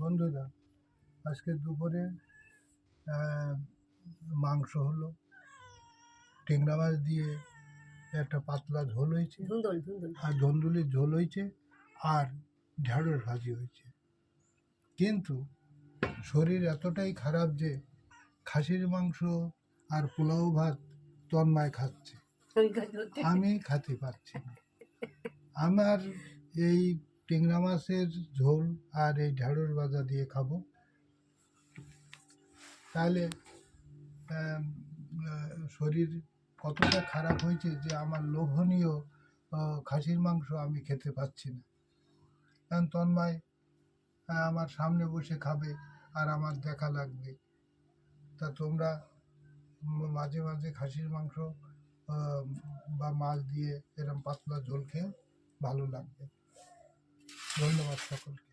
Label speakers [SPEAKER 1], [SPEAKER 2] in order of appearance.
[SPEAKER 1] বন্ধুরা, আজকে দুপুরে মাংস হলো, টেংরা মাছ দিয়ে একটা পাতলা ঝোল হয়েছে, আর ধুন্দুলির ঝোল হয়েছে, আর ঢেঁড়স ভাজি হয়েছে। কিন্তু শরীর এতটাই খারাপ যে খাসির মাংস আর পোলাও ভাত তন্ময় খাচ্ছে, আমি খেতে পারছি না। আমার এই টেংরা মাছের ঝোল আর এই ঢেঁড়স ভাজা দিয়ে খাবো। তাহলে শরীর কতটা খারাপ হয়েছে যে আমার লোভনীয় খাসির মাংস আমি খেতে পাচ্ছি না। কারণ তন্ময় আমার সামনে বসে খাবে আর আমার দেখা লাগবে। তা তোমরা মাঝে মাঝে খাসির মাংস বা মাছ দিয়ে এরকম পাতলা ঝোল খেয়ে ভালো লাগবে। ধন্যবাদ সকলকে।